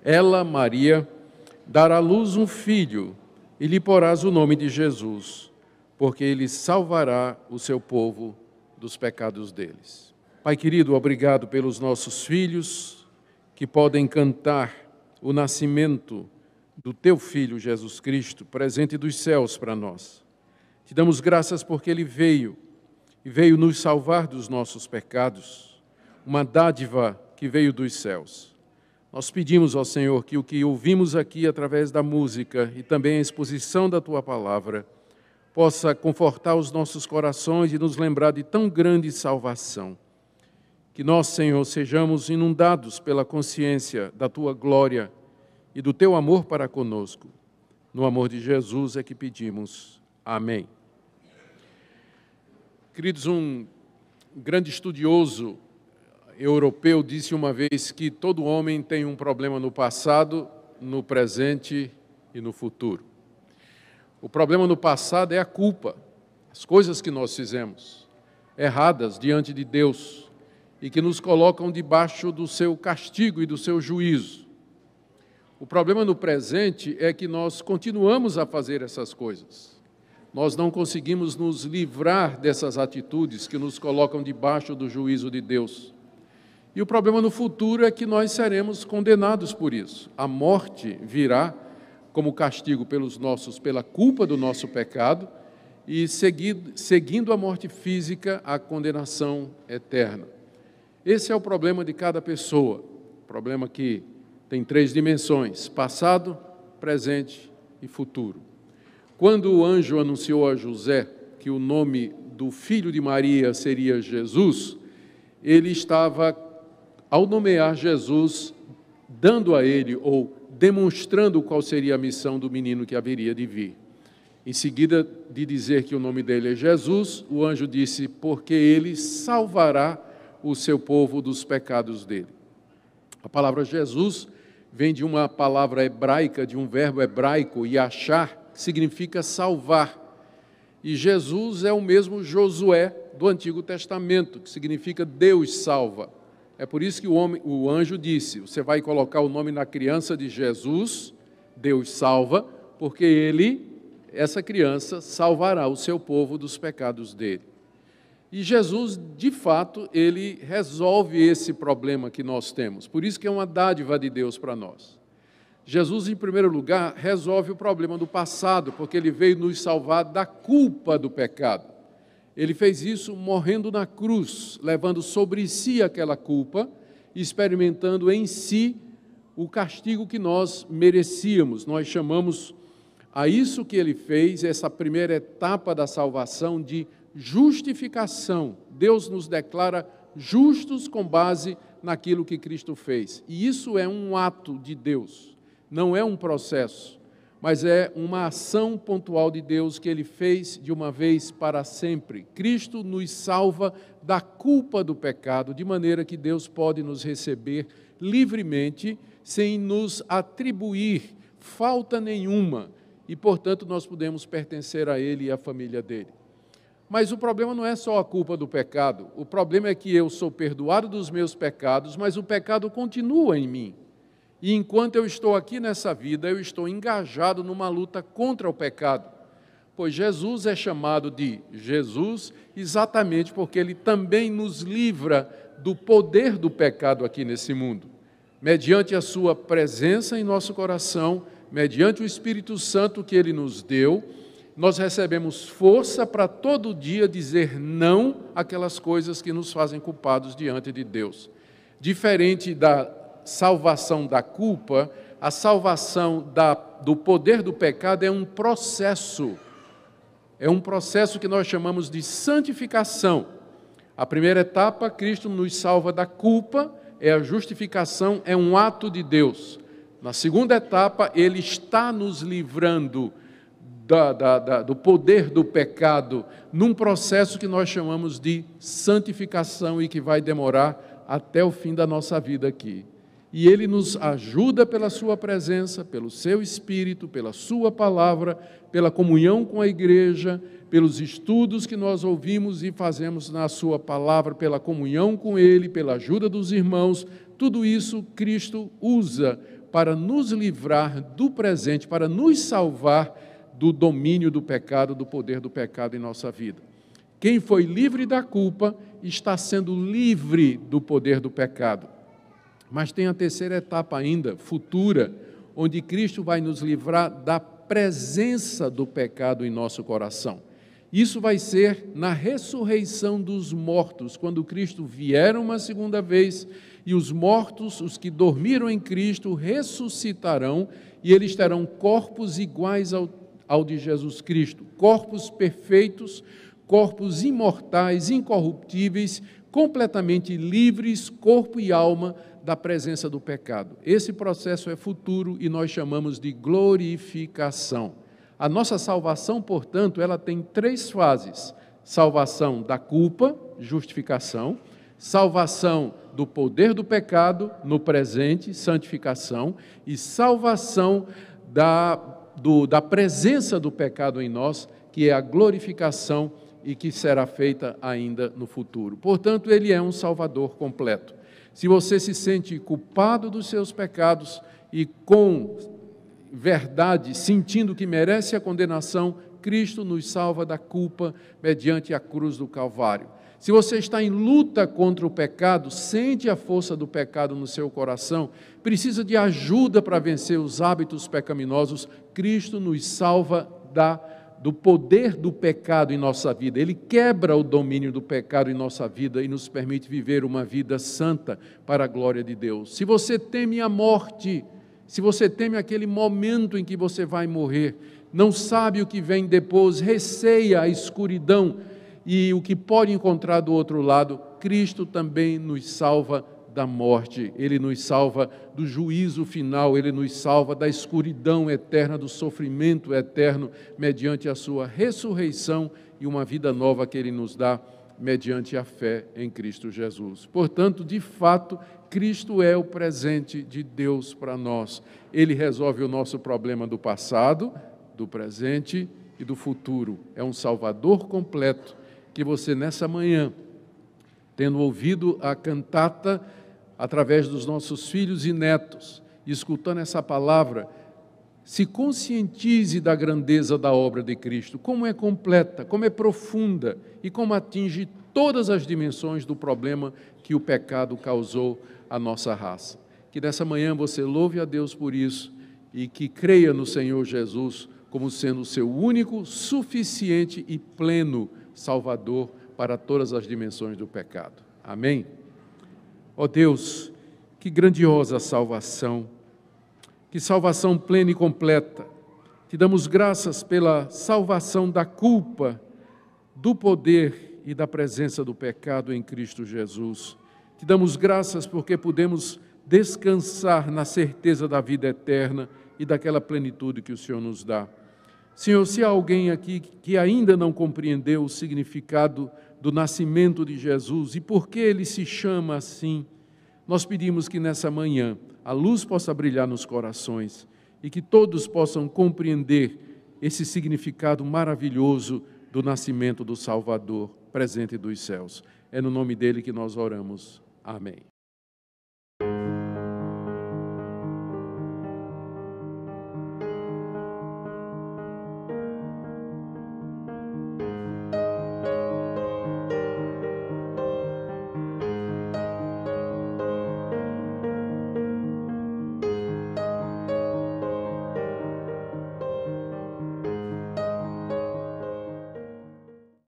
Ela, Maria, dará à luz um filho e lhe porás o nome de Jesus, porque ele salvará o seu povo dos pecados deles. Pai querido, obrigado pelos nossos filhos que podem cantar o nascimento do teu Filho Jesus Cristo, presente dos céus para nós. Te damos graças porque ele veio nos salvar dos nossos pecados, uma dádiva que veio dos céus. Nós pedimos ao Senhor que o que ouvimos aqui através da música e também a exposição da tua palavra possa confortar os nossos corações e nos lembrar de tão grande salvação. Que nós, Senhor, sejamos inundados pela consciência da tua glória e do teu amor para conosco. No amor de Jesus é que pedimos. Amém. Queridos, um grande estudioso europeu disse uma vez que todo homem tem um problema no passado, no presente e no futuro. O problema no passado é a culpa, as coisas que nós fizemos erradas diante de Deus e que nos colocam debaixo do seu castigo e do seu juízo. O problema no presente é que nós continuamos a fazer essas coisas. Nós não conseguimos nos livrar dessas atitudes que nos colocam debaixo do juízo de Deus. E o problema no futuro é que nós seremos condenados por isso. A morte virá como castigo pela culpa do nosso pecado e seguindo a morte física, a condenação eterna. Esse é o problema de cada pessoa, problema que tem 3 dimensões: passado, presente e futuro. Quando o anjo anunciou a José que o nome do filho de Maria seria Jesus, ele estava, ao nomear Jesus, dando a ele ou demonstrando qual seria a missão do menino que haveria de vir. Em seguida de dizer que o nome dele é Jesus, o anjo disse, porque ele salvará o seu povo dos pecados dele. A palavra Jesus vem de uma palavra hebraica, de um verbo hebraico, yachar, que significa salvar. E Jesus é o mesmo Josué do Antigo Testamento, que significa Deus salva. É por isso que o anjo disse, você vai colocar o nome na criança de Jesus, Deus salva, porque essa criança, salvará o seu povo dos pecados dele. E Jesus, de fato, ele resolve esse problema que nós temos. Por isso que é uma dádiva de Deus para nós. Jesus, em primeiro lugar, resolve o problema do passado, porque ele veio nos salvar da culpa do pecado. Ele fez isso morrendo na cruz, levando sobre si aquela culpa, experimentando em si o castigo que nós merecíamos. Nós chamamos a isso que ele fez, essa primeira etapa da salvação, de justificação. Deus nos declara justos com base naquilo que Cristo fez. E isso é um ato de Deus. Não é um processo, mas é uma ação pontual de Deus que ele fez de uma vez para sempre. Cristo nos salva da culpa do pecado, de maneira que Deus pode nos receber livremente, sem nos atribuir falta nenhuma, e, portanto, nós podemos pertencer a ele e à família dele. Mas o problema não é só a culpa do pecado, o problema é que eu sou perdoado dos meus pecados, mas o pecado continua em mim. E enquanto eu estou aqui nessa vida, eu estou engajado numa luta contra o pecado. Pois Jesus é chamado de Jesus exatamente porque ele também nos livra do poder do pecado aqui nesse mundo. Mediante a sua presença em nosso coração, mediante o Espírito Santo que ele nos deu, nós recebemos força para todo dia dizer não àquelas coisas que nos fazem culpados diante de Deus. Diferente da salvação da culpa, a salvação do poder do pecado é um processo que nós chamamos de santificação. A primeira etapa, Cristo nos salva da culpa, é a justificação, é um ato de Deus. Na segunda etapa, ele está nos livrando do poder do pecado, num processo que nós chamamos de santificação e que vai demorar até o fim da nossa vida aqui. E ele nos ajuda pela sua presença, pelo seu Espírito, pela sua palavra, pela comunhão com a igreja, pelos estudos que nós ouvimos e fazemos na sua palavra, pela comunhão com ele, pela ajuda dos irmãos. Tudo isso Cristo usa para nos livrar do presente, para nos salvar do domínio do pecado, do poder do pecado em nossa vida. Quem foi livre da culpa está sendo livre do poder do pecado. Mas tem a terceira etapa ainda, futura, onde Cristo vai nos livrar da presença do pecado em nosso coração. Isso vai ser na ressurreição dos mortos, quando Cristo vier uma segunda vez e os mortos, os que dormiram em Cristo, ressuscitarão e eles terão corpos iguais ao de Jesus Cristo, corpos perfeitos, corpos imortais, incorruptíveis, completamente livres, corpo e alma, da presença do pecado. Esse processo é futuro e nós chamamos de glorificação. A nossa salvação, portanto, ela tem 3 fases: salvação da culpa, justificação; salvação do poder do pecado, no presente, santificação; e salvação da presença do pecado em nós, que é a glorificação e que será feita ainda no futuro. Portanto, ele é um Salvador completo. Se você se sente culpado dos seus pecados e com verdade, sentindo que merece a condenação, Cristo nos salva da culpa mediante a cruz do Calvário. Se você está em luta contra o pecado, sente a força do pecado no seu coração, precisa de ajuda para vencer os hábitos pecaminosos, Cristo nos salva do poder do pecado em nossa vida. Ele quebra o domínio do pecado em nossa vida e nos permite viver uma vida santa para a glória de Deus. Se você teme a morte, se você teme aquele momento em que você vai morrer, não sabe o que vem depois, receia a escuridão e o que pode encontrar do outro lado, Cristo também nos salva da morte, Ele nos salva do juízo final, Ele nos salva da escuridão eterna, do sofrimento eterno, mediante a sua ressurreição e uma vida nova que Ele nos dá, mediante a fé em Cristo Jesus. Portanto, de fato, Cristo é o presente de Deus para nós. Ele resolve o nosso problema do passado, do presente e do futuro. É um Salvador completo que você, nessa manhã, tendo ouvido a cantata através dos nossos filhos e netos, e escutando essa palavra, se conscientize da grandeza da obra de Cristo, como é completa, como é profunda e como atinge todas as dimensões do problema que o pecado causou à nossa raça. Que nessa manhã você louve a Deus por isso e que creia no Senhor Jesus como sendo o seu único, suficiente e pleno Salvador para todas as dimensões do pecado. Amém? Ó Deus, que grandiosa salvação, que salvação plena e completa. Te damos graças pela salvação da culpa, do poder e da presença do pecado em Cristo Jesus. Te damos graças porque podemos descansar na certeza da vida eterna e daquela plenitude que o Senhor nos dá. Senhor, se há alguém aqui que ainda não compreendeu o significado do nascimento de Jesus e por que ele se chama assim, nós pedimos que nessa manhã a luz possa brilhar nos corações e que todos possam compreender esse significado maravilhoso do nascimento do Salvador, presente dos céus. É no nome dele que nós oramos. Amém.